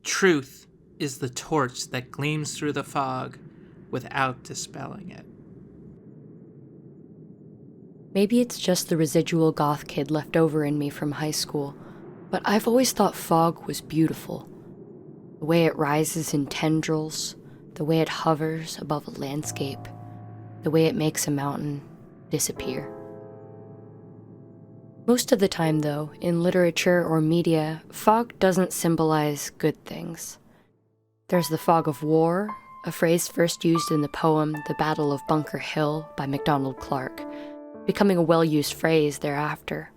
Truth is the torch that gleams through the fog without dispelling it. Maybe it's just the residual goth kid left over in me from high school, but I've always thought fog was beautiful. The way it rises in tendrils, the way it hovers above a landscape, the way it makes a mountain disappear. Most of the time, though, in literature or media, fog doesn't symbolize good things. There's the fog of war, a phrase first used in the poem The Battle of Bunker Hill by MacDonald Clark, becoming a well-used phrase thereafter.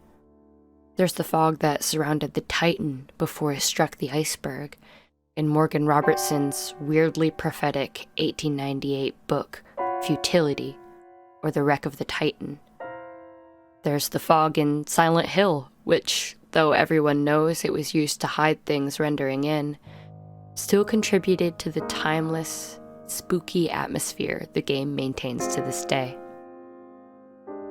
There's the fog that surrounded the Titan before it struck the iceberg, in Morgan Robertson's weirdly prophetic 1898 book, Futility, or The Wreck of the Titan. There's the fog in Silent Hill, which, though everyone knows it was used to hide things rendering in, still contributed to the timeless, spooky atmosphere the game maintains to this day.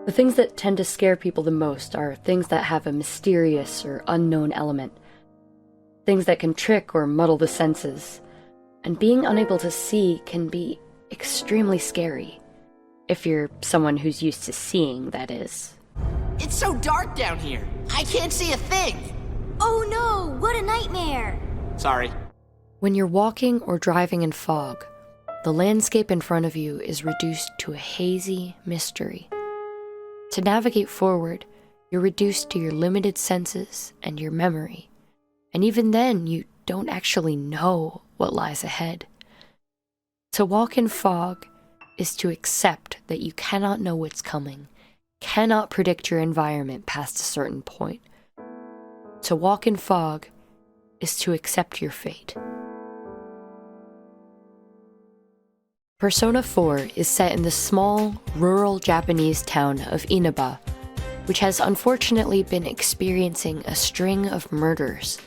The things that tend to scare people the most are things that have a mysterious or unknown element, things that can trick or muddle the senses, and being unable to see can be extremely scary, if you're someone who's used to seeing, that is. It's so dark down here. I can't see a thing. Oh no, what a nightmare. Sorry. When you're walking or driving in fog, the landscape in front of you is reduced to a hazy mystery. To navigate forward, you're reduced to your limited senses and your memory, and even then you don't actually know what lies ahead. To walk in fog is to accept that you cannot know what's coming, cannot predict your environment past a certain point. To walk in fog is to accept your fate. Persona 4 is set in the small, rural Japanese town of Inaba, which has unfortunately been experiencing a string of murders.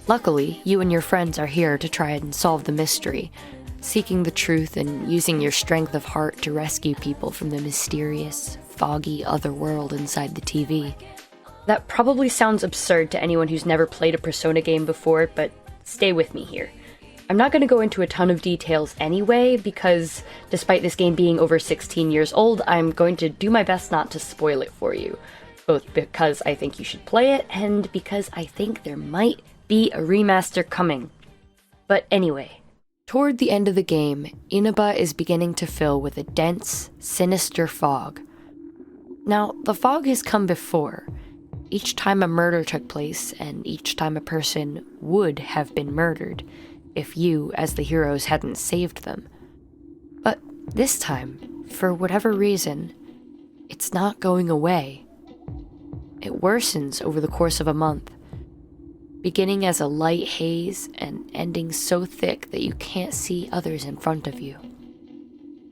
Luckily, you and your friends are here to try and solve the mystery, seeking the truth and using your strength of heart to rescue people from the mysterious, foggy otherworld inside the TV. That probably sounds absurd to anyone who's never played a Persona game before, but stay with me here. I'm not going to go into a ton of details anyway, because despite this game being over 16 years old, I'm going to do my best not to spoil it for you. Both because I think you should play it, and because I think there might be a remaster coming. But anyway, toward the end of the game, Inaba is beginning to fill with a dense, sinister fog. Now, the fog has come before. Each time a murder took place, and each time a person would have been murdered, if you, as the heroes, hadn't saved them. But this time, for whatever reason, it's not going away. It worsens over the course of a month, beginning as a light haze and ending so thick that you can't see others in front of you.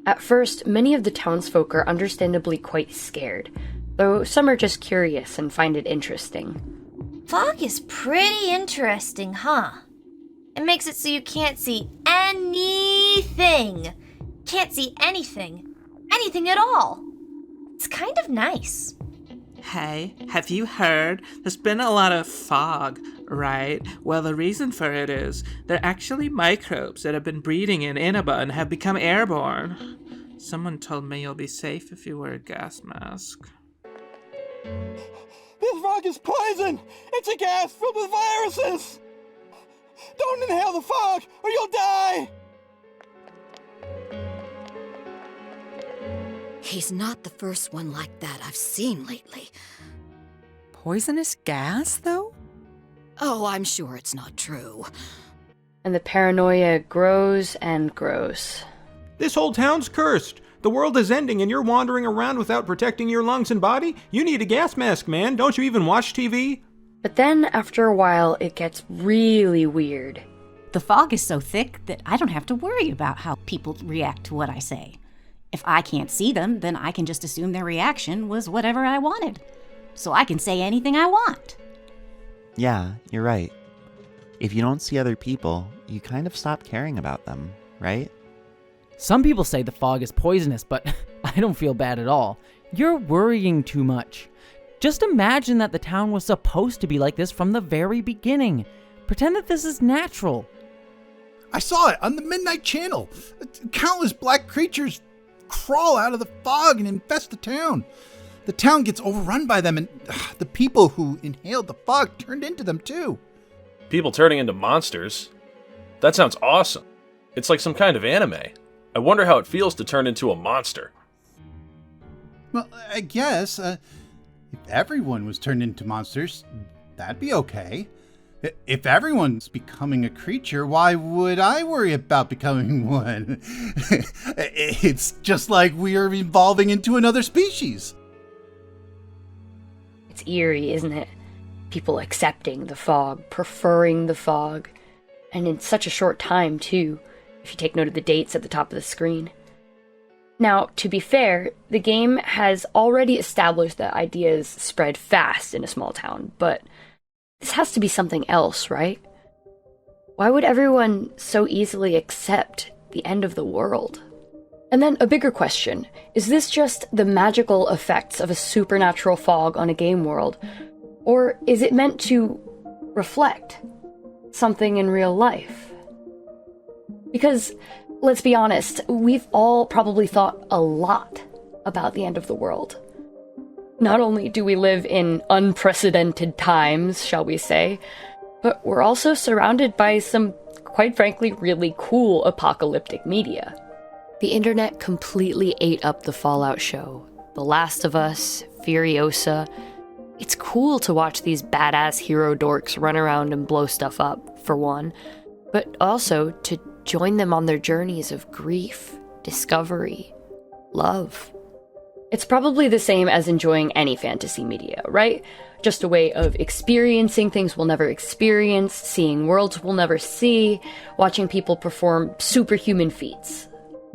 At first, many of the townsfolk are understandably quite scared, though some are just curious and find it interesting. Fog is pretty interesting, huh? It makes it so you can't see anything. Can't see anything. Anything at all. It's kind of nice. Hey, have you heard? There's been a lot of fog, right? Well, the reason for it is they're actually microbes that have been breeding in Inaba and have become airborne. Someone told me you'll be safe if you wear a gas mask. This fog is poison! It's a gas filled with viruses! Don't inhale the fog, or you'll die! He's not the first one like that I've seen lately. Poisonous gas, though? Oh, I'm sure it's not true. And the paranoia grows and grows. This whole town's cursed. The world is ending and you're wandering around without protecting your lungs and body? You need a gas mask, man. Don't you even watch TV? But then, after a while, it gets really weird. The fog is so thick that I don't have to worry about how people react to what I say. If I can't see them, then I can just assume their reaction was whatever I wanted. So I can say anything I want. Yeah, you're right. If you don't see other people, you kind of stop caring about them, right? Some people say the fog is poisonous, but I don't feel bad at all. You're worrying too much. Just imagine that the town was supposed to be like this from the very beginning. Pretend that this is natural. I saw it on the Midnight Channel. Countless black creatures crawl out of the fog and infest the town. The town gets overrun by them, and the people who inhaled the fog turned into them too. People turning into monsters? That sounds awesome. It's like some kind of anime. I wonder how it feels to turn into a monster. Well, I guess, if everyone was turned into monsters, that'd be okay. If everyone's becoming a creature, why would I worry about becoming one? It's just like we are evolving into another species. It's eerie, isn't it? People accepting the fog, preferring the fog, and in such a short time, too, if you take note of the dates at the top of the screen. Now, to be fair, the game has already established that ideas spread fast in a small town, but this has to be something else, right? Why would everyone so easily accept the end of the world? And then a bigger question, is this just the magical effects of a supernatural fog on a game world? Or is it meant to reflect something in real life? Because, let's be honest, we've all probably thought a lot about the end of the world. Not only do we live in unprecedented times, shall we say, but we're also surrounded by some, quite frankly, really cool apocalyptic media. The internet completely ate up the Fallout show. The Last of Us, Furiosa. It's cool to watch these badass hero dorks run around and blow stuff up, for one, but also to join them on their journeys of grief, discovery, love. It's probably the same as enjoying any fantasy media, right? Just a way of experiencing things we'll never experience, seeing worlds we'll never see, watching people perform superhuman feats.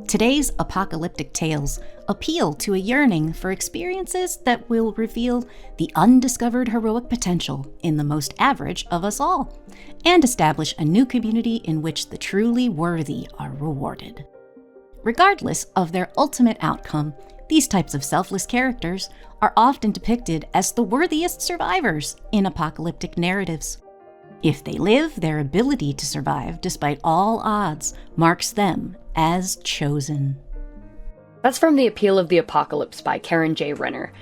Today's apocalyptic tales appeal to a yearning for experiences that will reveal the undiscovered heroic potential in the most average of us all, and establish a new community in which the truly worthy are rewarded. Regardless of their ultimate outcome, these types of selfless characters are often depicted as the worthiest survivors in apocalyptic narratives. If they live, their ability to survive despite all odds marks them as chosen. That's from The Appeal of the Apocalypse by Karen J. Renner.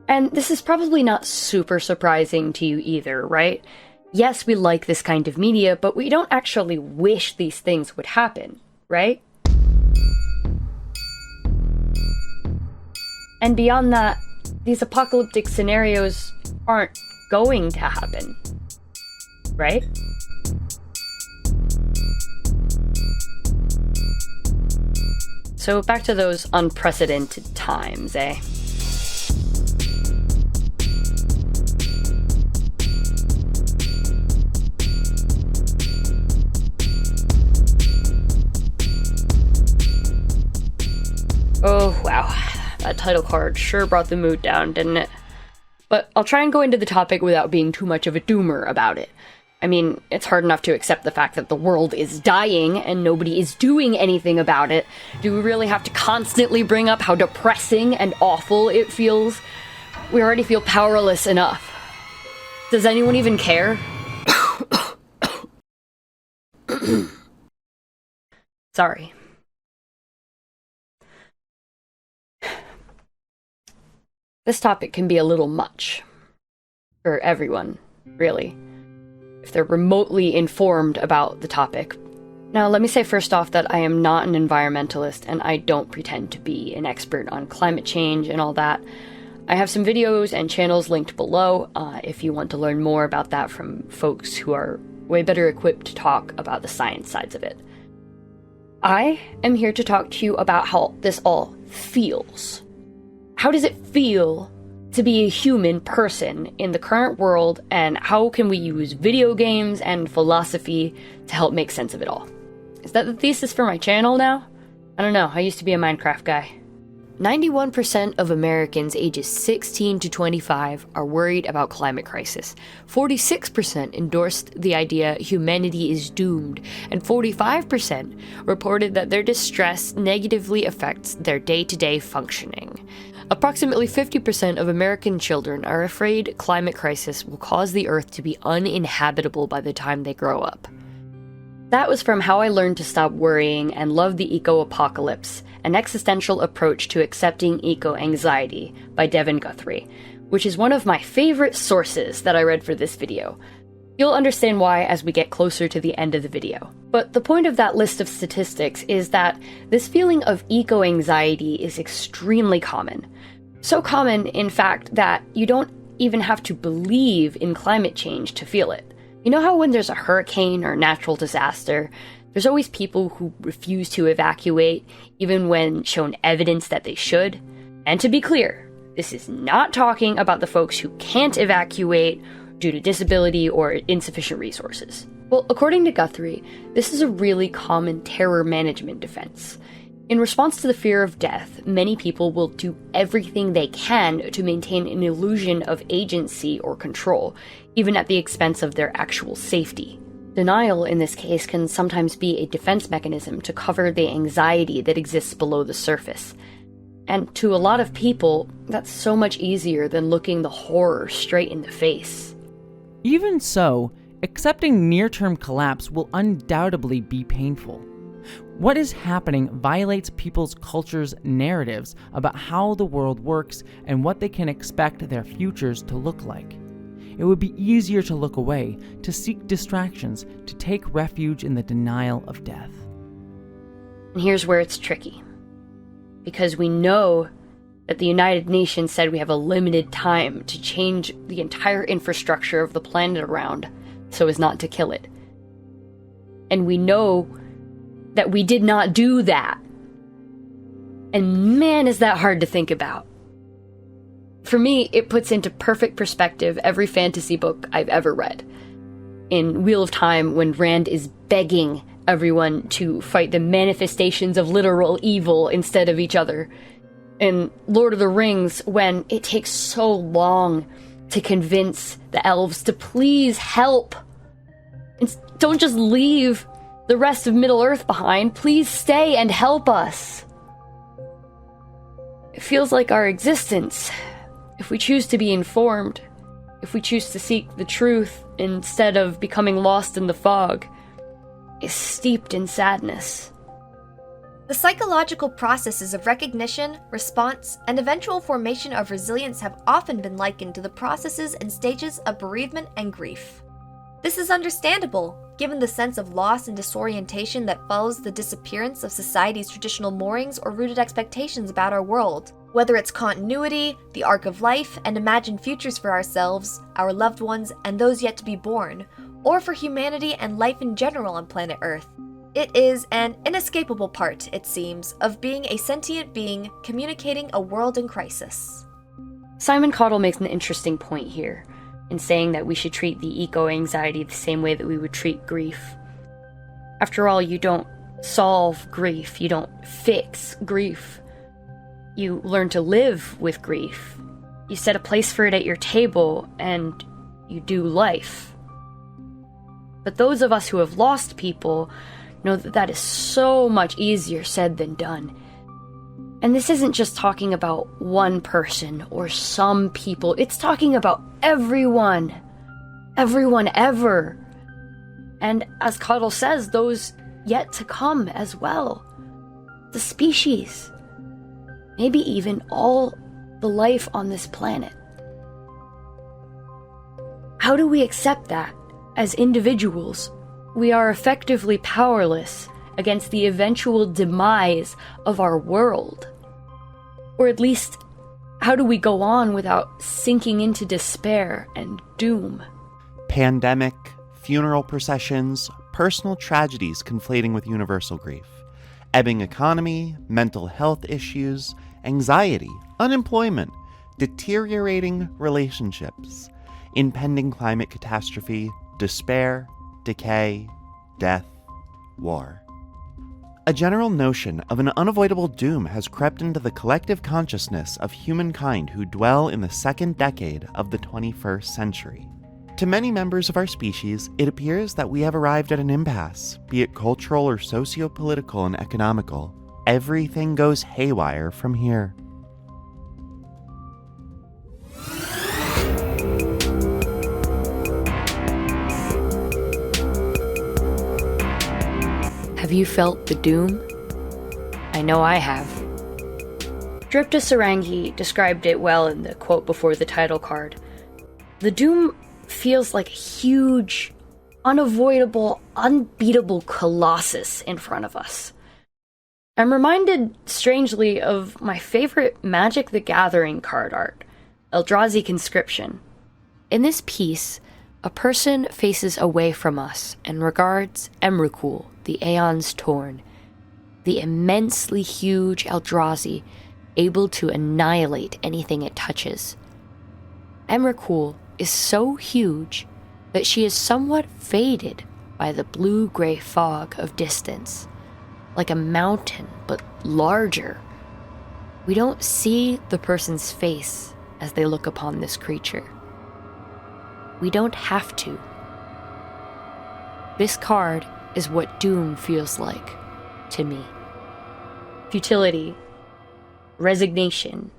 And this is probably not super surprising to you either, right? Yes, we like this kind of media, but we don't actually wish these things would happen, right? And beyond that, these apocalyptic scenarios aren't going to happen, right? So back to those unprecedented times, eh? Oh, wow. That title card sure brought the mood down, didn't it? But I'll try and go into the topic without being too much of a doomer about it. I mean, it's hard enough to accept the fact that the world is dying and nobody is doing anything about it. Do we really have to constantly bring up how depressing and awful it feels? We already feel powerless enough. Does anyone even care? Sorry. This topic can be a little much. For everyone, really. If they're remotely informed about the topic. Now, let me say first off that I am not an environmentalist and I don't pretend to be an expert on climate change and all that. I have some videos and channels linked below if you want to learn more about that from folks who are way better equipped to talk about the science sides of it. I am here to talk to you about how this all feels. How does it feel to be a human person in the current world, and how can we use video games and philosophy to help make sense of it all? Is that the thesis for my channel now? I don't know, I used to be a Minecraft guy. 91% of Americans ages 16 to 25 are worried about climate crisis. 46% endorsed the idea humanity is doomed, and 45% reported that their distress negatively affects their day-to-day functioning. Approximately 50% of American children are afraid climate crisis will cause the Earth to be uninhabitable by the time they grow up. That was from How I Learned to Stop Worrying and Love the Eco-Apocalypse, an existential approach to accepting eco-anxiety by Devin Guthrie, which is one of my favorite sources that I read for this video. You'll understand why as we get closer to the end of the video. But the point of that list of statistics is that this feeling of eco-anxiety is extremely common. So common, in fact, that you don't even have to believe in climate change to feel it. You know how when there's a hurricane or natural disaster, there's always people who refuse to evacuate, even when shown evidence that they should? And to be clear, this is not talking about the folks who can't evacuate due to disability or insufficient resources. Well, according to Guthrie, this is a really common terror management defense. In response to the fear of death, many people will do everything they can to maintain an illusion of agency or control, even at the expense of their actual safety. Denial, in this case, can sometimes be a defense mechanism to cover the anxiety that exists below the surface. And to a lot of people, that's so much easier than looking the horror straight in the face. Even so, accepting near-term collapse will undoubtedly be painful. What is happening violates people's culture's narratives about how the world works and what they can expect their futures to look like. It would be easier to look away, to seek distractions, to take refuge in the denial of death. And here's where it's tricky. Because we know that the United Nations said we have a limited time to change the entire infrastructure of the planet around so as not to kill it. And we know that we did not do that. And man, is that hard to think about. For me, it puts into perfect perspective every fantasy book I've ever read. In Wheel of Time, when Rand is begging everyone to fight the manifestations of literal evil instead of each other. In Lord of the Rings, when it takes so long to convince the elves to please help. And don't just leave the rest of Middle-earth behind. Please stay and help us. It feels like our existence, if we choose to be informed, if we choose to seek the truth instead of becoming lost in the fog, is steeped in sadness. The psychological processes of recognition, response, and eventual formation of resilience have often been likened to the processes and stages of bereavement and grief. This is understandable, given the sense of loss and disorientation that follows the disappearance of society's traditional moorings or rooted expectations about our world. Whether it's continuity, the arc of life, and imagined futures for ourselves, our loved ones, and those yet to be born, or for humanity and life in general on planet Earth. It is an inescapable part, it seems, of being a sentient being communicating a world in crisis. Simon Cottle makes an interesting point here, in saying that we should treat the eco-anxiety the same way that we would treat grief. After all, you don't solve grief, you don't fix grief. You learn to live with grief. You set a place for it at your table, and you do life. But those of us who have lost people know that that is so much easier said than done. And this isn't just talking about one person or some people, it's talking about everyone. Everyone ever. And as Cottle says, those yet to come as well. The species. Maybe even all the life on this planet. How do we accept that? As individuals, we are effectively powerless against the eventual demise of our world. Or at least, how do we go on without sinking into despair and doom? Pandemic, funeral processions, personal tragedies conflating with universal grief, ebbing economy, mental health issues, anxiety, unemployment, deteriorating relationships, impending climate catastrophe, despair, decay, death, war. A general notion of an unavoidable doom has crept into the collective consciousness of humankind who dwell in the second decade of the 21st century. To many members of our species, it appears that we have arrived at an impasse, be it cultural or socio-political and economical. Everything goes haywire from here. Have you felt the doom? I know I have. Dripta Sarangi described it well in the quote before the title card. The doom feels like a huge, unavoidable, unbeatable colossus in front of us. I'm reminded, strangely, of my favorite Magic the Gathering card art, Eldrazi Conscription. In this piece, a person faces away from us and regards Emrakul, the Aeons Torn, the immensely huge Eldrazi, able to annihilate anything it touches. Emrakul is so huge that she is somewhat faded by the blue-gray fog of distance, like a mountain, but larger. We don't see the person's face as they look upon this creature. We don't have to. This card is what doom feels like to me. Futility, resignation.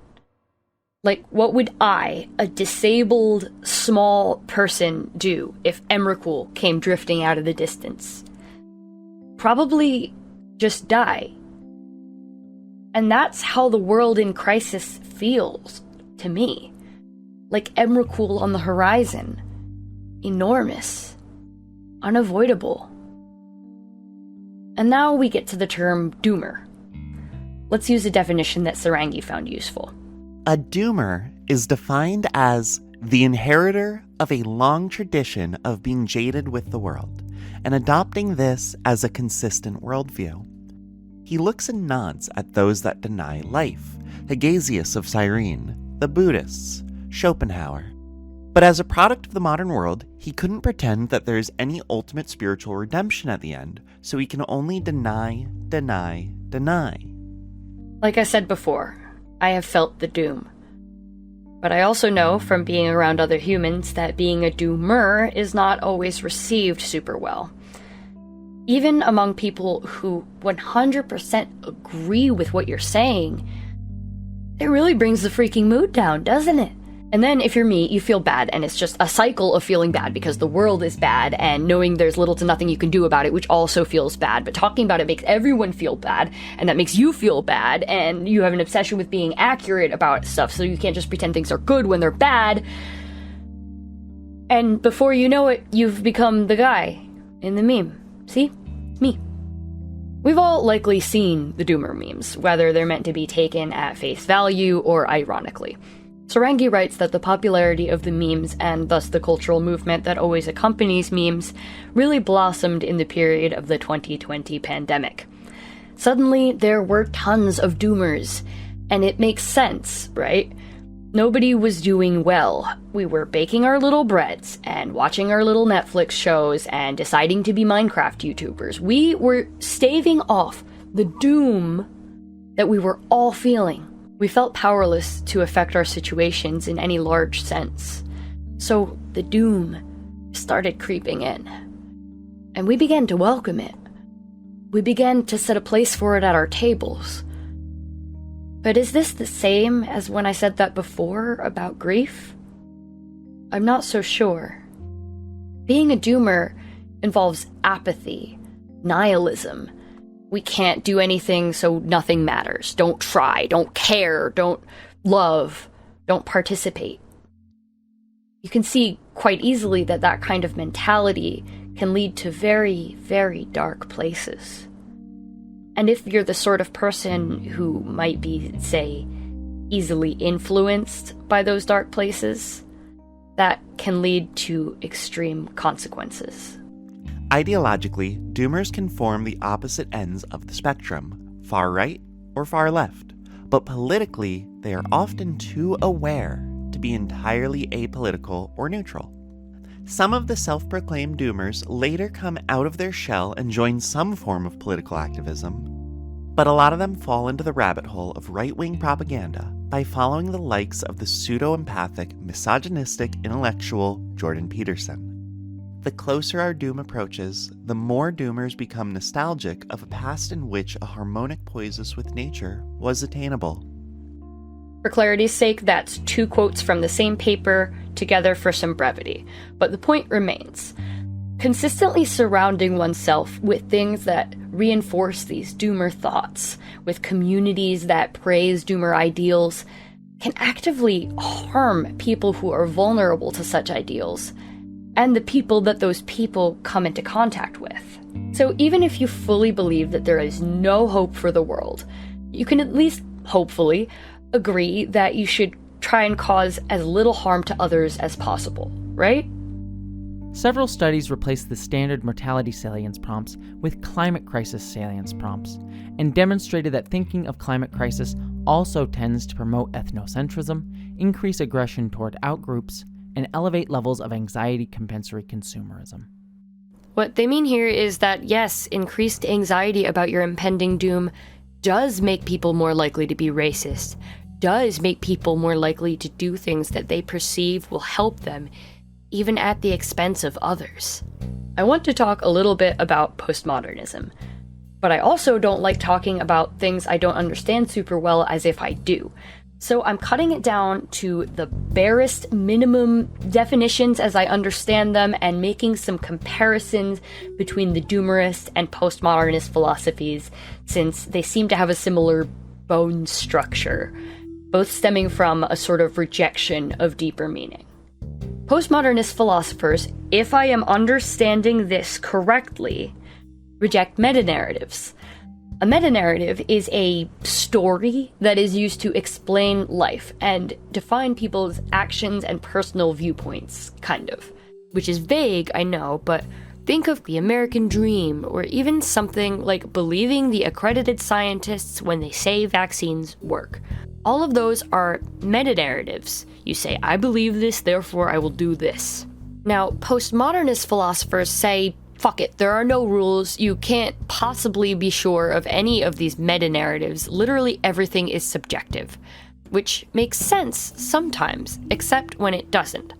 Like, what would I, a disabled, small person, do if Emrakul came drifting out of the distance? Probably just die. And that's how the world in crisis feels to me. Like Emrakul on the horizon. Enormous. Unavoidable. And now we get to the term doomer. Let's use a definition that Sarangi found useful. A doomer is defined as the inheritor of a long tradition of being jaded with the world and adopting this as a consistent worldview. He looks and nods at those that deny life, Hegesias of Cyrene, the Buddhists, Schopenhauer. But as a product of the modern world, he couldn't pretend that there is any ultimate spiritual redemption at the end, so he can only deny. Like I said before, I have felt the doom. But I also know from being around other humans that being a doomer is not always received super well. Even among people who 100% agree with what you're saying, it really brings the freaking mood down, doesn't it? And then if you're me, you feel bad, and it's just a cycle of feeling bad because the world is bad and knowing there's little to nothing you can do about it, which also feels bad. But talking about it makes everyone feel bad, and that makes you feel bad, and you have an obsession with being accurate about stuff, so you can't just pretend things are good when they're bad. And before you know it, you've become the guy in the meme. See? Me. We've all likely seen the doomer memes, whether they're meant to be taken at face value or ironically. Sarangi writes that the popularity of the memes, and thus the cultural movement that always accompanies memes, really blossomed in the period of the 2020 pandemic. Suddenly, there were tons of doomers, and it makes sense, right? Nobody was doing well. We were baking our little breads, and watching our little Netflix shows, and deciding to be Minecraft YouTubers. We were staving off the doom that we were all feeling. We felt powerless to affect our situations in any large sense. So the doom started creeping in. And we began to welcome it. We began to set a place for it at our tables. But is this the same as when I said that before about grief? I'm not so sure. Being a doomer involves apathy, nihilism. We can't do anything, so nothing matters. Don't try, don't care, don't love, don't participate. You can see quite easily that that kind of mentality can lead to very, very dark places. And if you're the sort of person who might be, say, easily influenced by those dark places, that can lead to extreme consequences. Ideologically, doomers can form the opposite ends of the spectrum, far right or far left, but politically, they are often too aware to be entirely apolitical or neutral. Some of the self-proclaimed doomers later come out of their shell and join some form of political activism, but a lot of them fall into the rabbit hole of right-wing propaganda by following the likes of the pseudo-empathic, misogynistic intellectual Jordan Peterson. The closer our doom approaches, the more doomers become nostalgic of a past in which a harmonic poesis with nature was attainable. For clarity's sake, that's two quotes from the same paper together for some brevity, but the point remains. Consistently surrounding oneself with things that reinforce these doomer thoughts, with communities that praise doomer ideals, can actively harm people who are vulnerable to such ideals, and the people that those people come into contact with. So even if you fully believe that there is no hope for the world, you can at least, hopefully, agree that you should try and cause as little harm to others as possible, right? Several studies replaced the standard mortality salience prompts with climate crisis salience prompts, and demonstrated that thinking of climate crisis also tends to promote ethnocentrism, increase aggression toward outgroups, and elevate levels of anxiety compensatory consumerism. What they mean here is that, yes, increased anxiety about your impending doom does make people more likely to be racist, does make people more likely to do things that they perceive will help them, even at the expense of others. I want to talk a little bit about postmodernism, but I also don't like talking about things I don't understand super well as if I do. So I'm cutting it down to the barest minimum definitions as I understand them and making some comparisons between the doomerist and postmodernist philosophies, since they seem to have a similar bone structure, both stemming from a sort of rejection of deeper meaning. Postmodernist philosophers, if I am understanding this correctly, reject meta-narratives. A meta-narrative is a story that is used to explain life and define people's actions and personal viewpoints, kind of. Which is vague, I know, but think of the American dream, or even something like believing the accredited scientists when they say vaccines work. All of those are meta-narratives. You say, I believe this, therefore I will do this. Now, postmodernist philosophers say, fuck it, there are no rules, you can't possibly be sure of any of these meta-narratives, literally everything is subjective. Which makes sense sometimes, except when it doesn't.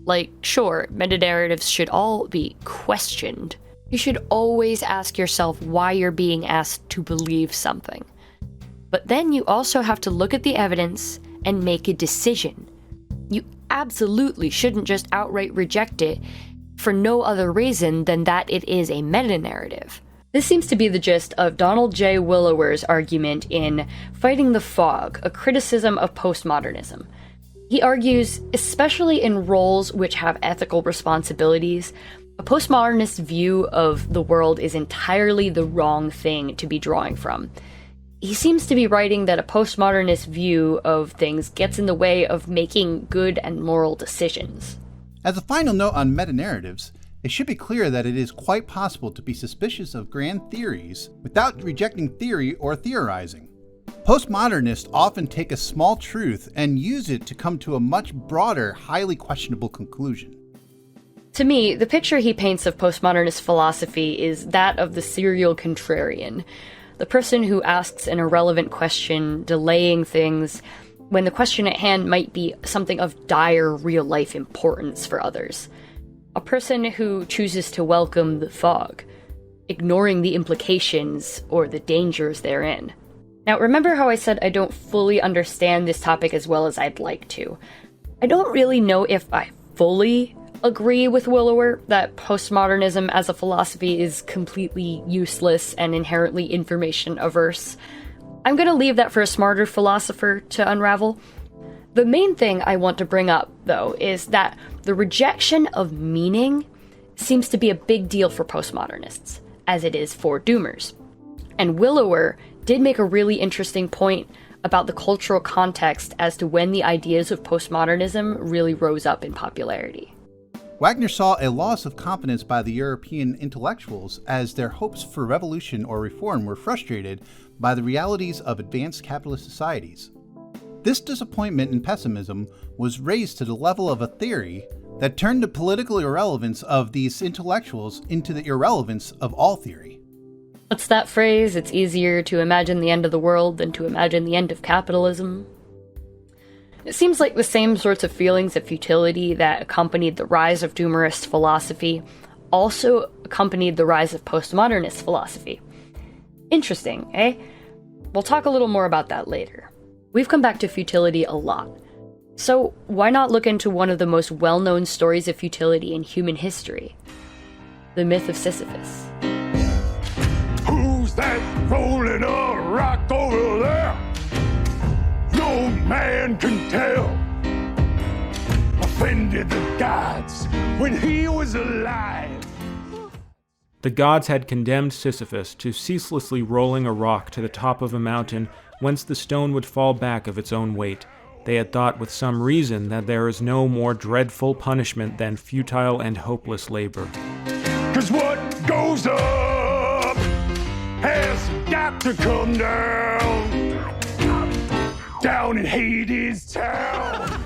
Like, sure, meta-narratives should all be questioned. You should always ask yourself why you're being asked to believe something. But then you also have to look at the evidence and make a decision. You absolutely shouldn't just outright reject it for no other reason than that it is a meta-narrative. This seems to be the gist of Donald J. Willower's argument in Fighting the Fog, a criticism of postmodernism. He argues, especially in roles which have ethical responsibilities, a postmodernist view of the world is entirely the wrong thing to be drawing from. He seems to be writing that a postmodernist view of things gets in the way of making good and moral decisions. As a final note on meta-narratives, it should be clear that it is quite possible to be suspicious of grand theories without rejecting theory or theorizing. Postmodernists often take a small truth and use it to come to a much broader, highly questionable conclusion. To me, the picture he paints of postmodernist philosophy is that of the serial contrarian. The person who asks an irrelevant question, delaying things, when the question at hand might be something of dire real-life importance for others. A person who chooses to welcome the fog, ignoring the implications or the dangers therein. Now, remember how I said I don't fully understand this topic as well as I'd like to. I don't really know if I fully agree with Willower that postmodernism as a philosophy is completely useless and inherently information averse. I'm gonna leave that for a smarter philosopher to unravel. The main thing I want to bring up, though, is that the rejection of meaning seems to be a big deal for postmodernists, as it is for doomers. And Willower did make a really interesting point about the cultural context as to when the ideas of postmodernism really rose up in popularity. Wagner saw a loss of confidence by the European intellectuals as their hopes for revolution or reform were frustrated by the realities of advanced capitalist societies. This disappointment and pessimism was raised to the level of a theory that turned the political irrelevance of these intellectuals into the irrelevance of all theory. What's that phrase? It's easier to imagine the end of the world than to imagine the end of capitalism. It seems like the same sorts of feelings of futility that accompanied the rise of doomerist philosophy also accompanied the rise of postmodernist philosophy. Interesting, eh? We'll talk a little more about that later. We've come back to futility a lot. So why not look into one of the most well-known stories of futility in human history? the myth of Sisyphus. Who's that rolling a rock over there? No man can tell. Offended the gods when he was alive. The gods had condemned Sisyphus to ceaselessly rolling a rock to the top of a mountain, whence the stone would fall back of its own weight. They had thought with some reason that there is no more dreadful punishment than futile and hopeless labor. 'Cause what goes up has got to come down. Down in Hades town.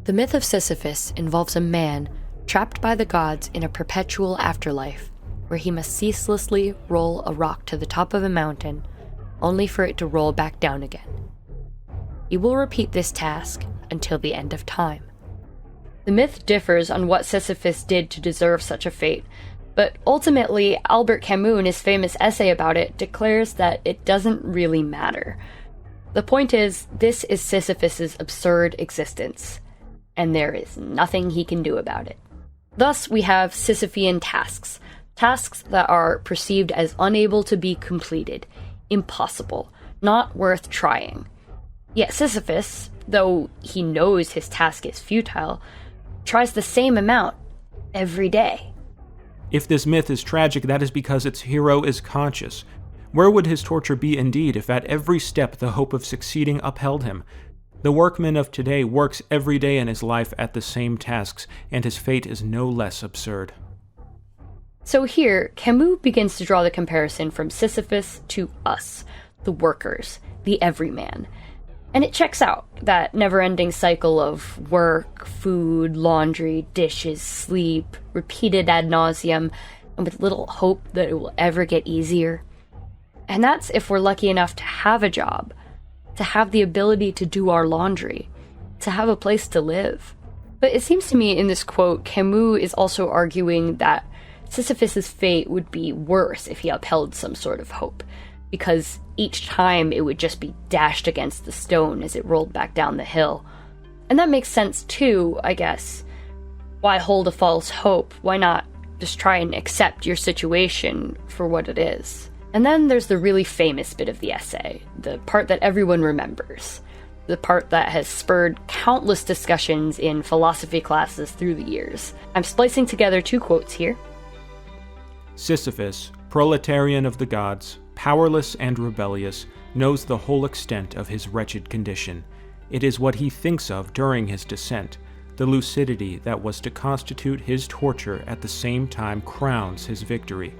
The myth of Sisyphus involves a man trapped by the gods in a perpetual afterlife, where he must ceaselessly roll a rock to the top of a mountain, only for it to roll back down again. He will repeat this task until the end of time. The myth differs on what Sisyphus did to deserve such a fate, but ultimately, Albert Camus, in his famous essay about it, declares that it doesn't really matter. The point is, this is Sisyphus's absurd existence, and there is nothing he can do about it. Thus, we have Sisyphean tasks, tasks that are perceived as unable to be completed, impossible, not worth trying. Yet Sisyphus, though he knows his task is futile, tries the same amount every day. If this myth is tragic, that is because its hero is conscious. Where would his torture be indeed if at every step the hope of succeeding upheld him? The workman of today works every day in his life at the same tasks, and his fate is no less absurd. So here, Camus begins to draw the comparison from Sisyphus to us, the workers, the everyman. And it checks out, that never-ending cycle of work, food, laundry, dishes, sleep, repeated ad nauseum, and with little hope that it will ever get easier. And that's if we're lucky enough to have a job, to have the ability to do our laundry, to have a place to live. But it seems to me in this quote, Camus is also arguing that Sisyphus's fate would be worse if he upheld some sort of hope, because each time it would just be dashed against the stone as it rolled back down the hill. And that makes sense too, I guess. Why hold a false hope? Why not just try and accept your situation for what it is? And then there's the really famous bit of the essay, the part that everyone remembers, the part that has spurred countless discussions in philosophy classes through the years. I'm splicing together two quotes here. Sisyphus, proletarian of the gods, powerless and rebellious, knows the whole extent of his wretched condition. It is what he thinks of during his descent. The lucidity that was to constitute his torture at the same time crowns his victory.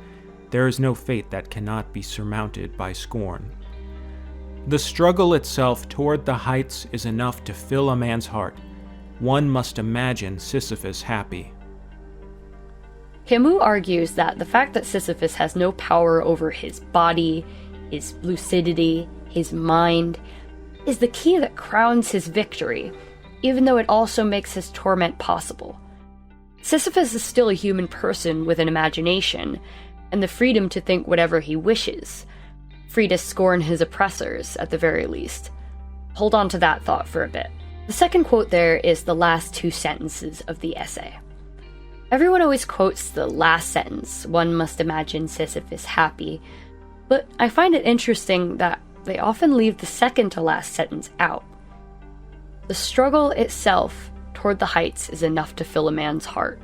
There is no fate that cannot be surmounted by scorn. The struggle itself toward the heights is enough to fill a man's heart. One must imagine Sisyphus happy. Camus argues that the fact that Sisyphus has no power over his body, his lucidity, his mind, is the key that crowns his victory, even though it also makes his torment possible. Sisyphus is still a human person with an imagination, and the freedom to think whatever he wishes, free to scorn his oppressors, at the very least. Hold on to that thought for a bit. The second quote there is the last two sentences of the essay. Everyone always quotes the last sentence, one must imagine Sisyphus happy, but I find it interesting that they often leave the second to last sentence out. The struggle itself toward the heights is enough to fill a man's heart.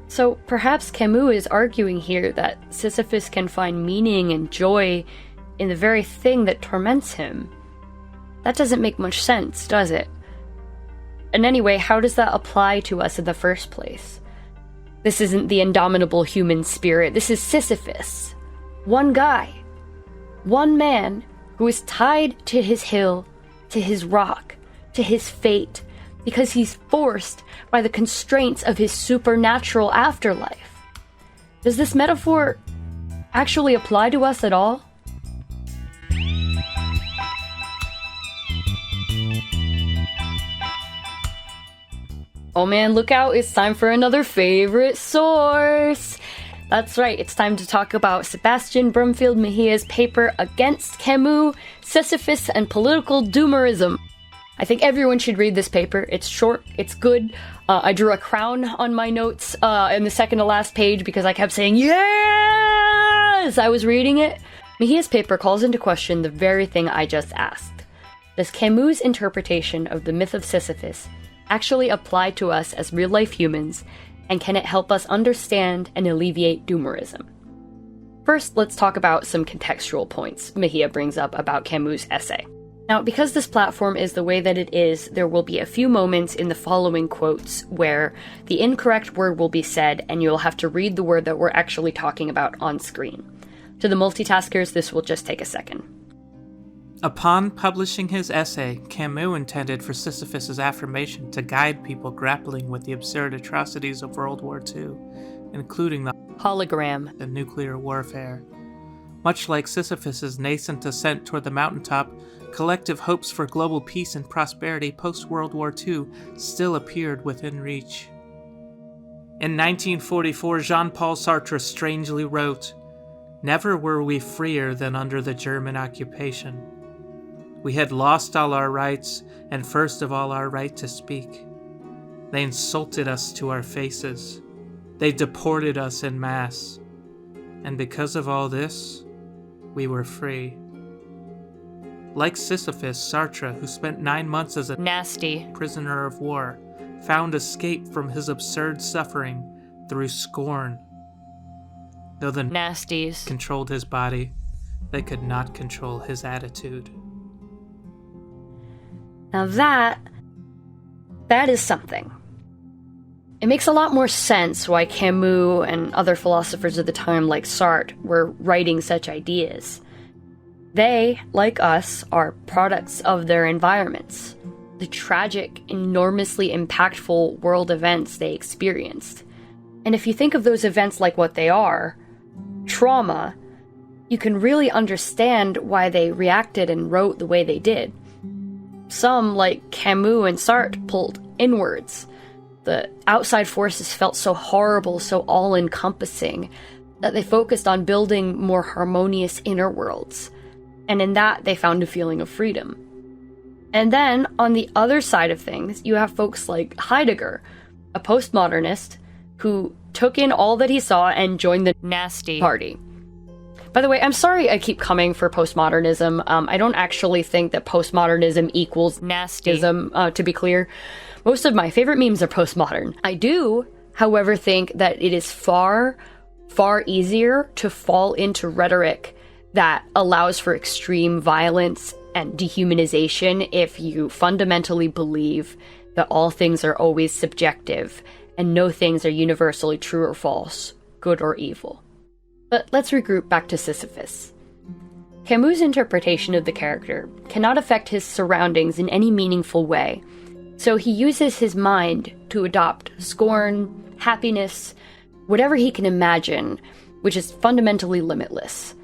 So perhaps Camus is arguing here that Sisyphus can find meaning and joy in the very thing that torments him. That doesn't make much sense, does it? And anyway, how does that apply to us in the first place? This isn't the indomitable human spirit, this is Sisyphus. One guy. One man who is tied to his hill, to his rock, to his fate, because he's forced by the constraints of his supernatural afterlife. Does this metaphor actually apply to us at all? Oh man, look out, it's time for another favorite source! That's right, it's time to talk about Sebastian Brumfield Mejia's paper Against Camus, Sisyphus, and Political Doomerism. I think everyone should read this paper. It's short, it's good. I drew a crown on my notes in the second to last page because I kept saying, yeah, as I was reading it. Mejia's paper calls into question the very thing I just asked. Does Camus' interpretation of the myth of Sisyphus actually apply to us as real-life humans, and can it help us understand and alleviate doomerism? First, let's talk about some contextual points Mejia brings up about Camus' essay. Now, because this platform is the way that it is, there will be a few moments in the following quotes where the incorrect word will be said and you'll have to read the word that we're actually talking about on screen. To the multitaskers, this will just take a second. Upon publishing his essay, Camus intended for Sisyphus's affirmation to guide people grappling with the absurd atrocities of World War II, including the hologram and nuclear warfare. Much like Sisyphus's nascent ascent toward the mountaintop, collective hopes for global peace and prosperity post-World War II still appeared within reach. In 1944, Jean-Paul Sartre strangely wrote, "Never were we freer than under the German occupation. We had lost all our rights, and first of all our right to speak. They insulted us to our faces. They deported us en masse. And because of all this, we were free." Like Sisyphus, Sartre, who spent 9 months as a nasty prisoner of war, found escape from his absurd suffering through scorn. Though the nasties controlled his body, they could not control his attitude. Now that is something. It makes a lot more sense why Camus and other philosophers of the time like Sartre were writing such ideas. They, like us, are products of their environments, the tragic, enormously impactful world events they experienced. And if you think of those events like what they are, trauma, you can really understand why they reacted and wrote the way they did. Some, like Camus and Sartre, pulled inwards. The outside forces felt so horrible, so all-encompassing, that they focused on building more harmonious inner worlds. And in that, they found a feeling of freedom. And then, on the other side of things, you have folks like Heidegger, a postmodernist, who took in all that he saw and joined the nasty party. By the way, I'm sorry I keep coming for postmodernism. I don't actually think that postmodernism equals nastyism, to be clear. Most of my favorite memes are postmodern. I do, however, think that it is far, far easier to fall into rhetoric that allows for extreme violence and dehumanization if you fundamentally believe that all things are always subjective and no things are universally true or false, good or evil. But let's regroup back to Sisyphus. Camus' interpretation of the character cannot affect his surroundings in any meaningful way, so he uses his mind to adopt scorn, happiness, whatever he can imagine, which is fundamentally limitless.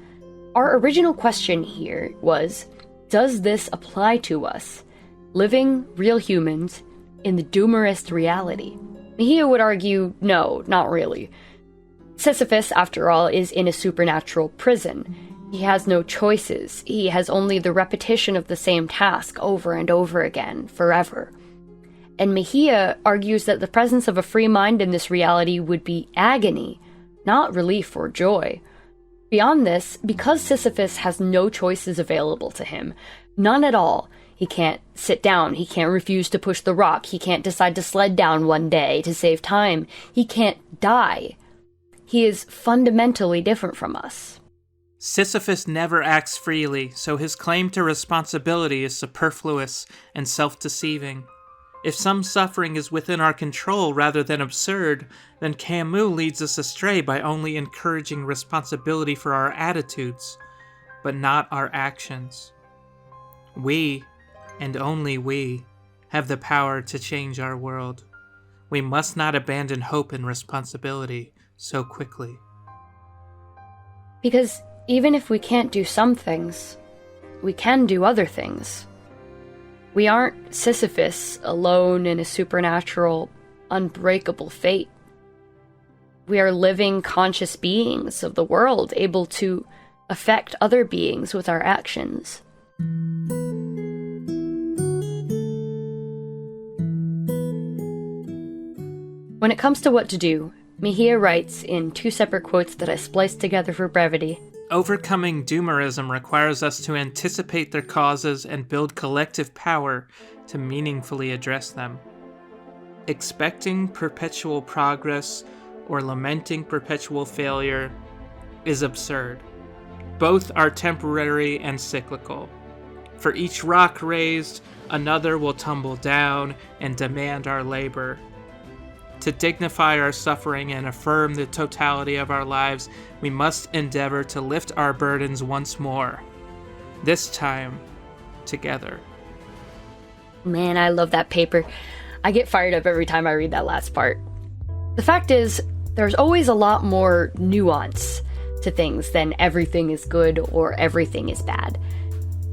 Our original question here was, does this apply to us, living real humans, in the doomerist reality? Mejia would argue, no, not really. Sisyphus, after all, is in a supernatural prison. He has no choices. He has only the repetition of the same task over and over again, forever. And Mejia argues that the presence of a free mind in this reality would be agony, not relief or joy. Beyond this, because Sisyphus has no choices available to him, none at all, he can't sit down, he can't refuse to push the rock, he can't decide to sled down one day to save time, he can't die. He is fundamentally different from us. Sisyphus never acts freely, so his claim to responsibility is superfluous and self-deceiving. If some suffering is within our control rather than absurd, then Camus leads us astray by only encouraging responsibility for our attitudes, but not our actions. We, and only we, have the power to change our world. We must not abandon hope and responsibility so quickly. Because even if we can't do some things, we can do other things. We aren't Sisyphus alone in a supernatural, unbreakable fate. We are living, conscious beings of the world, able to affect other beings with our actions. When it comes to what to do, Mejia writes in 2 separate quotes that I spliced together for brevity. Overcoming doomerism requires us to anticipate their causes and build collective power to meaningfully address them. Expecting perpetual progress or lamenting perpetual failure is absurd. Both are temporary and cyclical. For each rock raised, another will tumble down and demand our labor. To dignify our suffering and affirm the totality of our lives, we must endeavor to lift our burdens once more. This time, together. Man, I love that paper. I get fired up every time I read that last part. The fact is, there's always a lot more nuance to things than everything is good or everything is bad.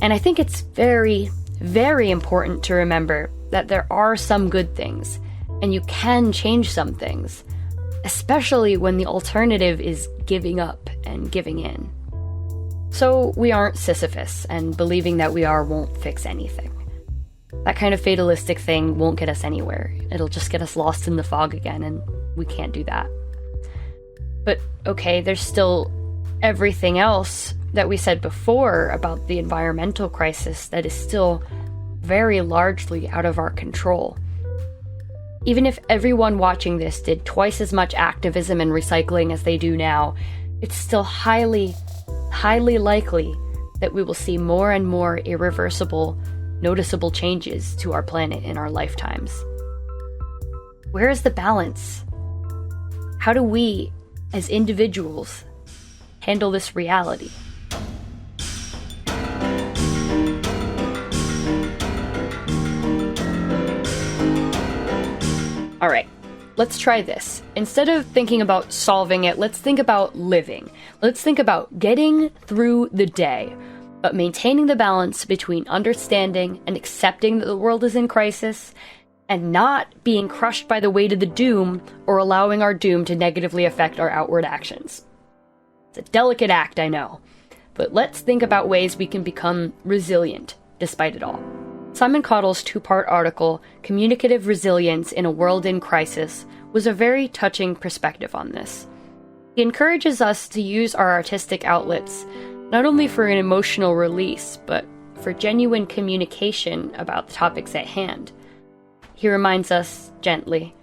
And I think it's very, very important to remember that there are some good things, and you can change some things, especially when the alternative is giving up and giving in. So we aren't Sisyphus, and believing that we are won't fix anything. That kind of fatalistic thing won't get us anywhere. It'll just get us lost in the fog again, and we can't do that. But okay, there's still everything else that we said before about the environmental crisis that is still very largely out of our control. Even if everyone watching this did twice as much activism and recycling as they do now, it's still highly, highly likely that we will see more and more irreversible, noticeable changes to our planet in our lifetimes. Where is the balance? How do we, as individuals, handle this reality? Alright, let's try this. Instead of thinking about solving it, let's think about living. Let's think about getting through the day, but maintaining the balance between understanding and accepting that the world is in crisis, and not being crushed by the weight of the doom or allowing our doom to negatively affect our outward actions. It's a delicate act, I know, but let's think about ways we can become resilient despite it all. Simon Cottle's 2-part article, Communicative Resilience in a World in Crisis, was a very touching perspective on this. He encourages us to use our artistic outlets not only for an emotional release, but for genuine communication about the topics at hand. He reminds us gently,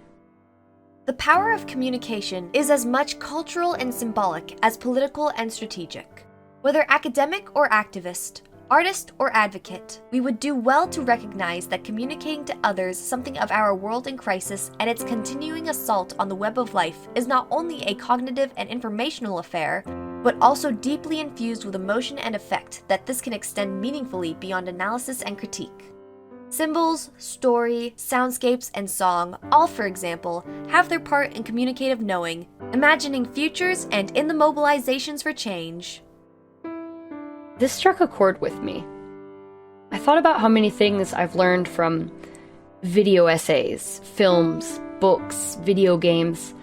the power of communication is as much cultural and symbolic as political and strategic. Whether academic or activist, artist or advocate, we would do well to recognize that communicating to others something of our world in crisis and its continuing assault on the web of life is not only a cognitive and informational affair, but also deeply infused with emotion and effect that this can extend meaningfully beyond analysis and critique. Symbols, story, soundscapes, and song, all for example, have their part in communicative knowing, imagining futures and in the mobilizations for change. This struck a chord with me. I thought about how many things I've learned from video essays, films, books, video games,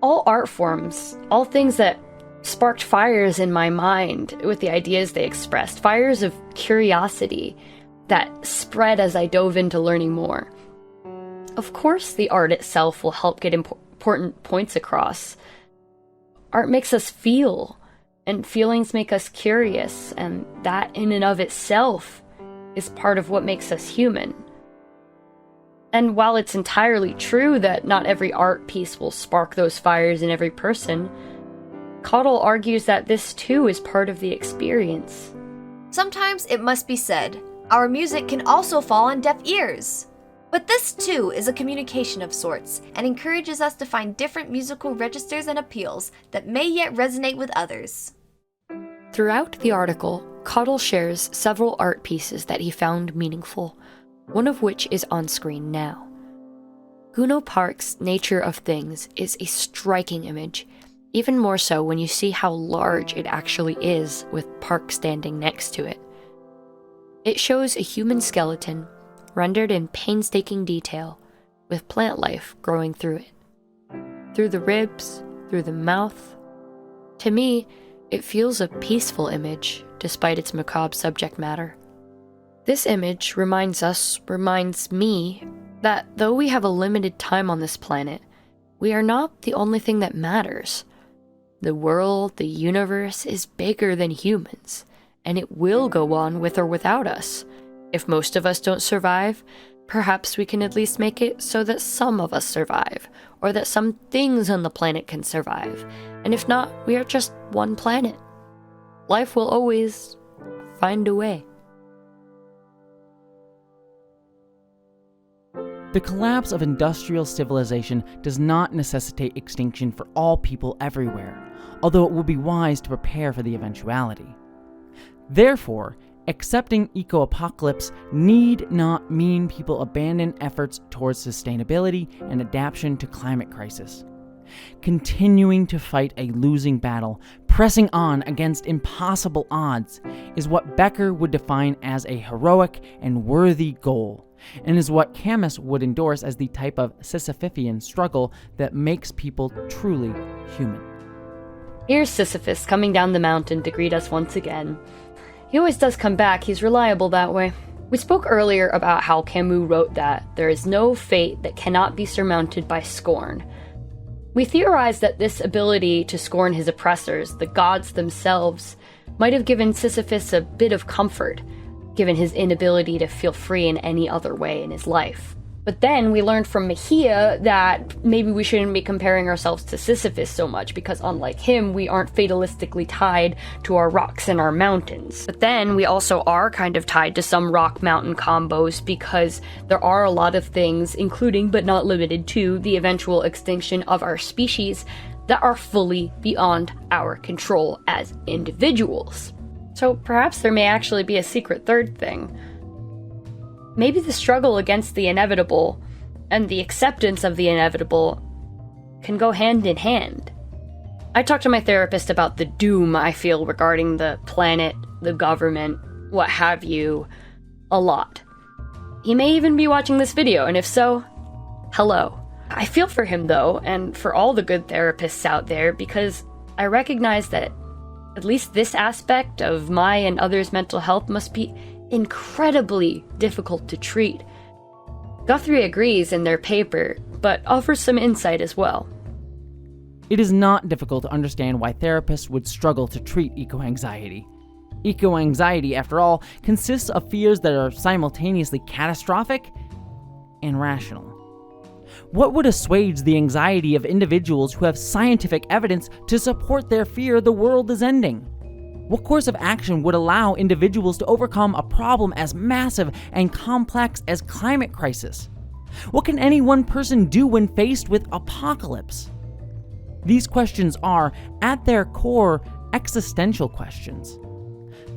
all art forms, all things that sparked fires in my mind with the ideas they expressed, fires of curiosity that spread as I dove into learning more. Of course, the art itself will help get important points across. Art makes us feel, and feelings make us curious, and that in and of itself is part of what makes us human. And while it's entirely true that not every art piece will spark those fires in every person, Cottle argues that this too is part of the experience. Sometimes it must be said, our music can also fall on deaf ears. But this too is a communication of sorts, and encourages us to find different musical registers and appeals that may yet resonate with others. Throughout the article, Cottle shares several art pieces that he found meaningful, one of which is on screen now. Guno Park's Nature of Things is a striking image, even more so when you see how large it actually is with Park standing next to it. It shows a human skeleton, rendered in painstaking detail, with plant life growing through it. Through the ribs, through the mouth. To me, it feels a peaceful image, despite its macabre subject matter. This image reminds me, that though we have a limited time on this planet, we are not the only thing that matters. The world, the universe, is bigger than humans, and it will go on with or without us. If most of us don't survive, perhaps we can at least make it so that some of us survive, or that some things on the planet can survive. And if not, we are just one planet. Life will always find a way. The collapse of industrial civilization does not necessitate extinction for all people everywhere, although it would be wise to prepare for the eventuality. Therefore, accepting eco-apocalypse need not mean people abandon efforts towards sustainability and adaptation to climate crisis. Continuing to fight a losing battle, pressing on against impossible odds, is what Becker would define as a heroic and worthy goal, and is what Camus would endorse as the type of Sisyphean struggle that makes people truly human. Here's Sisyphus coming down the mountain to greet us once again. He always does come back, he's reliable that way. We spoke earlier about how Camus wrote that there is no fate that cannot be surmounted by scorn. We theorized that this ability to scorn his oppressors, the gods themselves, might have given Sisyphus a bit of comfort, given his inability to feel free in any other way in his life. But then we learned from Mejia that maybe we shouldn't be comparing ourselves to Sisyphus so much, because unlike him, we aren't fatalistically tied to our rocks and our mountains. But then we also are kind of tied to some rock-mountain combos, because there are a lot of things, including but not limited to the eventual extinction of our species, that are fully beyond our control as individuals. So perhaps there may actually be a secret third thing. Maybe the struggle against the inevitable and the acceptance of the inevitable can go hand in hand. I talked to my therapist about the doom I feel regarding the planet, the government, what have you, a lot. He may even be watching this video, and if so, hello. I feel for him though, and for all the good therapists out there, because I recognize that at least this aspect of my and others' mental health must be incredibly difficult to treat. Guthrie agrees in their paper, but offers some insight as well. It is not difficult to understand why therapists would struggle to treat eco-anxiety. Eco-anxiety, after all, consists of fears that are simultaneously catastrophic and rational. What would assuage the anxiety of individuals who have scientific evidence to support their fear the world is ending? What course of action would allow individuals to overcome a problem as massive and complex as climate crisis? What can any one person do when faced with apocalypse? These questions are, at their core, existential questions.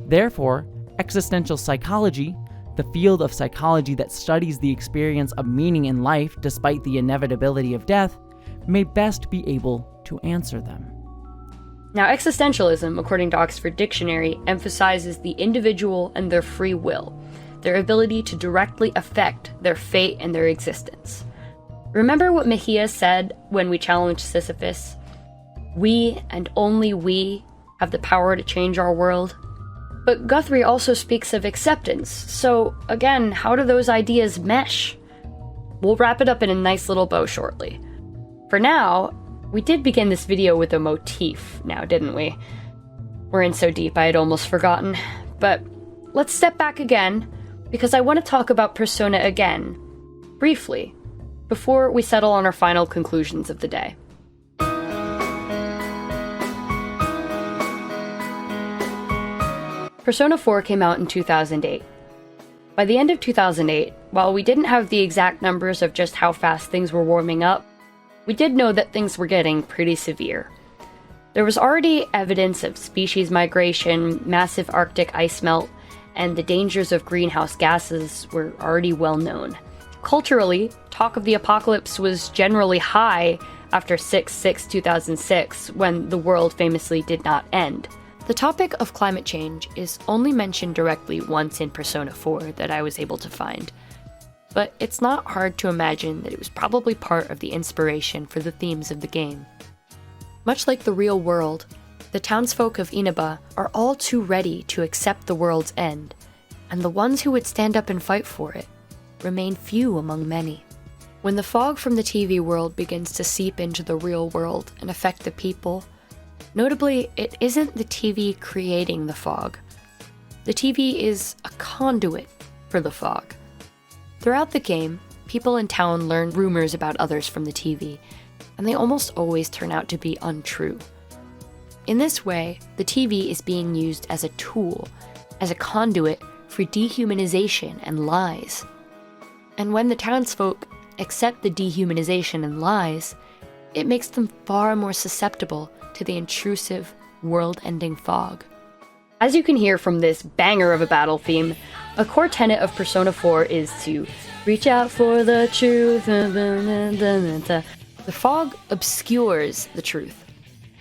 Therefore, existential psychology, the field of psychology that studies the experience of meaning in life despite the inevitability of death, may best be able to answer them. Now, existentialism, according to Oxford Dictionary, emphasizes the individual and their free will, their ability to directly affect their fate and their existence. Remember what Mejia said when we challenged Sisyphus? We, and only we, have the power to change our world. But Guthrie also speaks of acceptance, so again, how do those ideas mesh? We'll wrap it up in a nice little bow shortly. For now, we did begin this video with a motif now, didn't we? We're in so deep I had almost forgotten. But let's step back again, because I want to talk about Persona again, briefly, before we settle on our final conclusions of the day. Persona 4 came out in 2008. By the end of 2008, while we didn't have the exact numbers of just how fast things were warming up, we did know that things were getting pretty severe. There was already evidence of species migration, massive Arctic ice melt, and the dangers of greenhouse gases were already well known. Culturally, talk of the apocalypse was generally high after 6/6/2006, when the world famously did not end. The topic of climate change is only mentioned directly once in Persona 4 that I was able to find, but it's not hard to imagine that it was probably part of the inspiration for the themes of the game. Much like the real world, the townsfolk of Inaba are all too ready to accept the world's end, and the ones who would stand up and fight for it remain few among many. When the fog from the TV world begins to seep into the real world and affect the people, notably, it isn't the TV creating the fog. The TV is a conduit for the fog. Throughout the game, people in town learn rumors about others from the TV, and they almost always turn out to be untrue. In this way, the TV is being used as a tool, as a conduit for dehumanization and lies. And when the townsfolk accept the dehumanization and lies, it makes them far more susceptible to the intrusive, world-ending fog. As you can hear from this banger of a battle theme, a core tenet of Persona 4 is to reach out for the truth. The fog obscures the truth,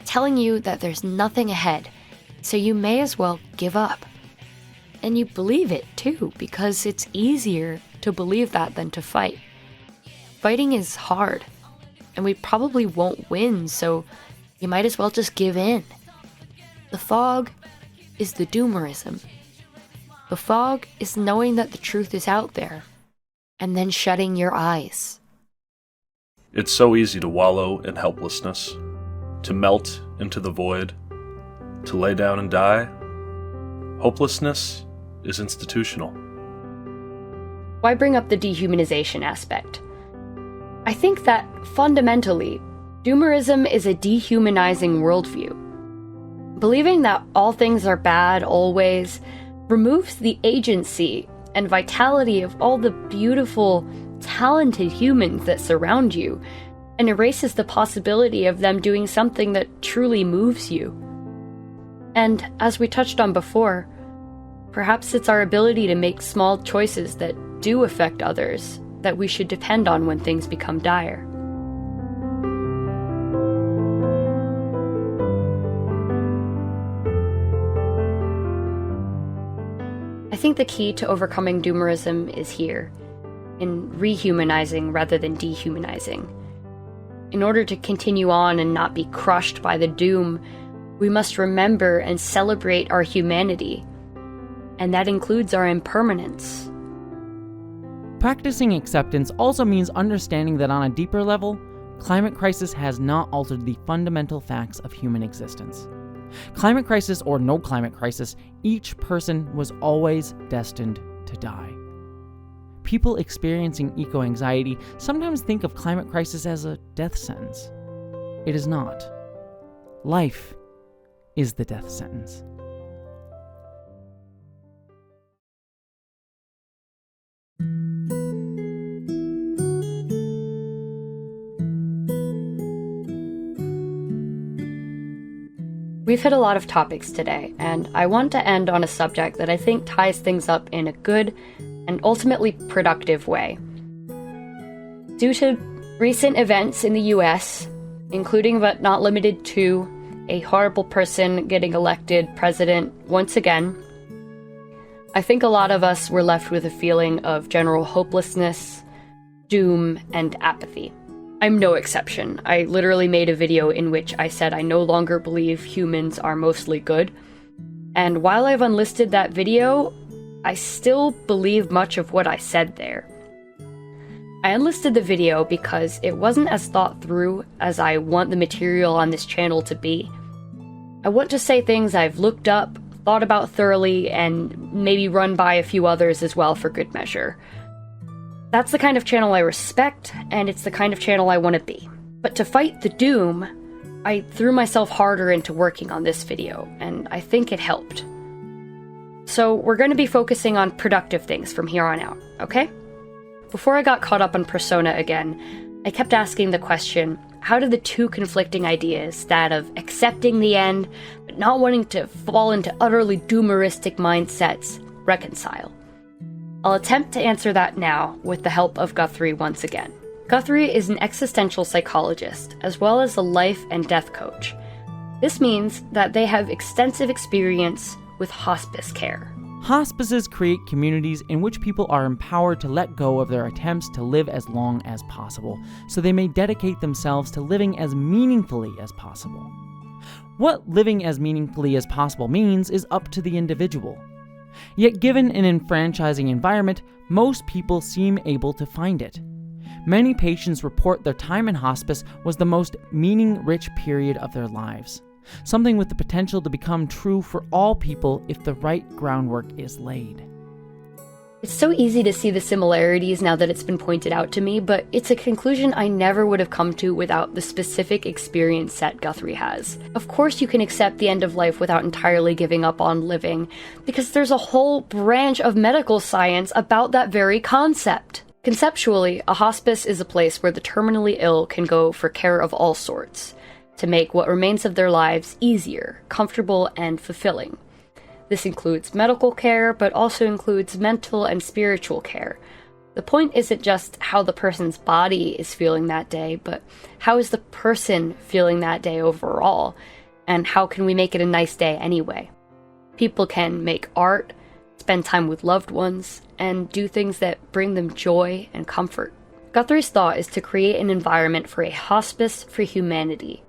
telling you that there's nothing ahead, so you may as well give up. And you believe it too, because it's easier to believe that than to fight. Fighting is hard, and we probably won't win, so you might as well just give in. The fog is the doomerism. The fog is knowing that the truth is out there, and then shutting your eyes. It's so easy to wallow in helplessness, to melt into the void, to lay down and die. Hopelessness is institutional. Why bring up the dehumanization aspect? I think that, fundamentally, doomerism is a dehumanizing worldview. Believing that all things are bad always removes the agency and vitality of all the beautiful, talented humans that surround you, and erases the possibility of them doing something that truly moves you. And, as we touched on before, perhaps it's our ability to make small choices that do affect others that we should depend on when things become dire. I think the key to overcoming doomerism is here, in rehumanizing rather than dehumanizing. In order to continue on and not be crushed by the doom, we must remember and celebrate our humanity, and that includes our impermanence. Practicing acceptance also means understanding that on a deeper level, climate crisis has not altered the fundamental facts of human existence. Climate crisis or no climate crisis, each person was always destined to die. People experiencing eco-anxiety sometimes think of climate crisis as a death sentence. It is not. Life is the death sentence. We've hit a lot of topics today, and I want to end on a subject that I think ties things up in a good and ultimately productive way. Due to recent events in the US, including but not limited to a horrible person getting elected president once again, I think a lot of us were left with a feeling of general hopelessness, doom, and apathy. I'm no exception. I literally made a video in which I said I no longer believe humans are mostly good. And while I've unlisted that video, I still believe much of what I said there. I unlisted the video because it wasn't as thought through as I want the material on this channel to be. I want to say things I've looked up, thought about thoroughly, and maybe run by a few others as well for good measure. That's the kind of channel I respect, and it's the kind of channel I want to be. But to fight the doom, I threw myself harder into working on this video, and I think it helped. So we're going to be focusing on productive things from here on out, okay? Before I got caught up on Persona again, I kept asking the question, how do the two conflicting ideas, that of accepting the end, but not wanting to fall into utterly doomeristic mindsets, reconcile? I'll attempt to answer that now with the help of Guthrie once again. Guthrie is an existential psychologist, as well as a life and death coach. This means that they have extensive experience with hospice care. Hospices create communities in which people are empowered to let go of their attempts to live as long as possible, so they may dedicate themselves to living as meaningfully as possible. What living as meaningfully as possible means is up to the individual. Yet given an enfranchising environment, most people seem able to find it. Many patients report their time in hospice was the most meaning-rich period of their lives, something with the potential to become true for all people if the right groundwork is laid. It's so easy to see the similarities now that it's been pointed out to me, but it's a conclusion I never would have come to without the specific experience set Guthrie has. Of course you can accept the end of life without entirely giving up on living, because there's a whole branch of medical science about that very concept. Conceptually, a hospice is a place where the terminally ill can go for care of all sorts, to make what remains of their lives easier, comfortable, and fulfilling. This includes medical care, but also includes mental and spiritual care. The point isn't just how the person's body is feeling that day, but how is the person feeling that day overall, and how can we make it a nice day anyway? People can make art, spend time with loved ones, and do things that bring them joy and comfort. Guthrie's thought is to create an environment for a hospice for humanity,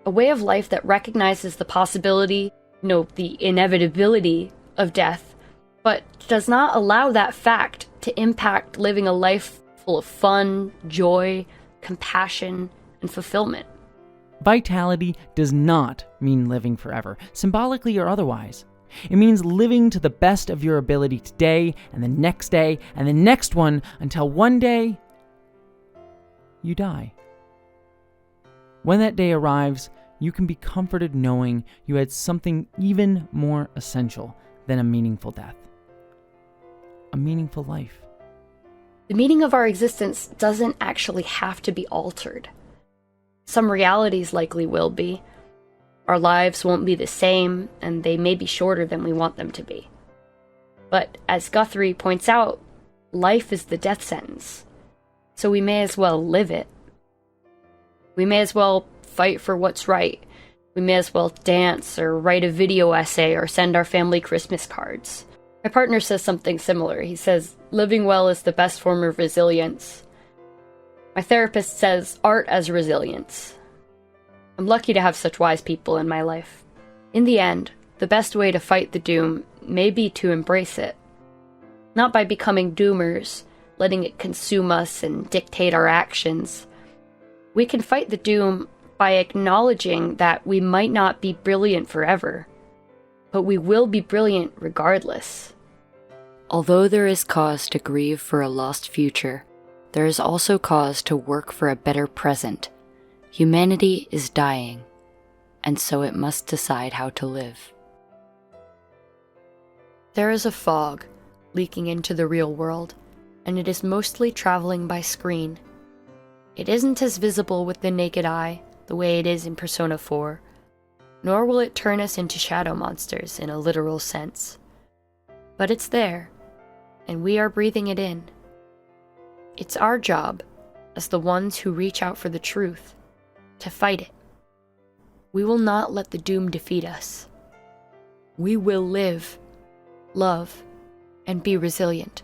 a way of life that recognizes the possibility, the inevitability of death, but does not allow that fact to impact living a life full of fun, joy, compassion, and fulfillment. Vitality does not mean living forever, symbolically or otherwise. It means living to the best of your ability today, and the next day, and the next one, until one day, you die. When that day arrives, you can be comforted knowing you had something even more essential than a meaningful death. A meaningful life. The meaning of our existence doesn't actually have to be altered. Some realities likely will be. Our lives won't be the same, and they may be shorter than we want them to be. But as Guthrie points out, life is the death sentence, so we may as well live it. We may as well fight for what's right. We may as well dance or write a video essay or send our family Christmas cards. My partner says something similar. He says, living well is the best form of resilience. My therapist says art as resilience. I'm lucky to have such wise people in my life. In the end, the best way to fight the doom may be to embrace it. Not by becoming doomers, letting it consume us and dictate our actions. We can fight the doom by acknowledging that we might not be brilliant forever, but we will be brilliant regardless. Although there is cause to grieve for a lost future, there is also cause to work for a better present. Humanity is dying, and so it must decide how to live. There is a fog leaking into the real world, and it is mostly traveling by screen. It isn't as visible with the naked eye, the way it is in Persona 4, nor will it turn us into shadow monsters in a literal sense. But it's there, and we are breathing it in. It's our job, as the ones who reach out for the truth, to fight it. We will not let the doom defeat us. We will live, love, and be resilient.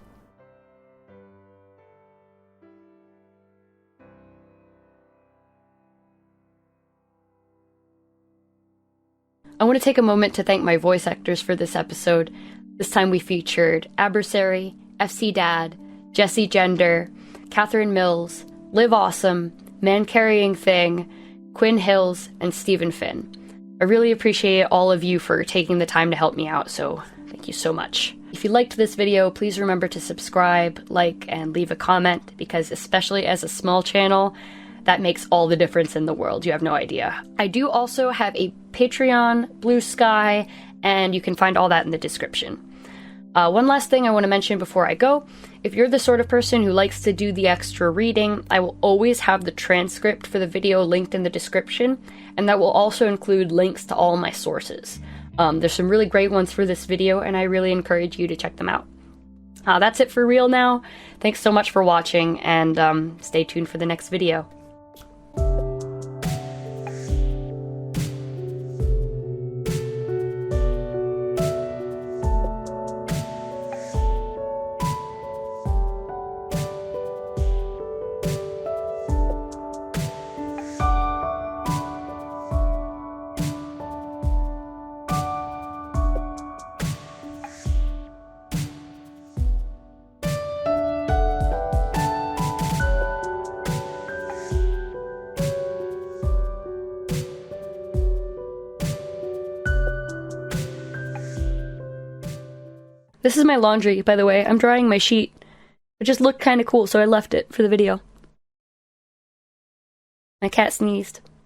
I want to take a moment to thank my voice actors for this episode. This time we featured Adversary, FC Dad, Jesse Gender, Katherine Mills, Liv Awesome, Man Carrying Thing, Quinn Hills, and Stephen Finn. I really appreciate all of you for taking the time to help me out, so thank you so much. If you liked this video, please remember to subscribe, like, and leave a comment, because especially as a small channel, that makes all the difference in the world. You have no idea. I do also have a Patreon, Blue Sky, and you can find all that in the description. One last thing I want to mention before I go. If you're the sort of person who likes to do the extra reading, I will always have the transcript for the video linked in the description, and that will also include links to all my sources. There's some really great ones for this video, and I really encourage you to check them out. That's it for real now. Thanks so much for watching, and stay tuned for the next video. This is my laundry, by the way. I'm drying my sheet. It just looked kind of cool, so I left it for the video. My cat sneezed.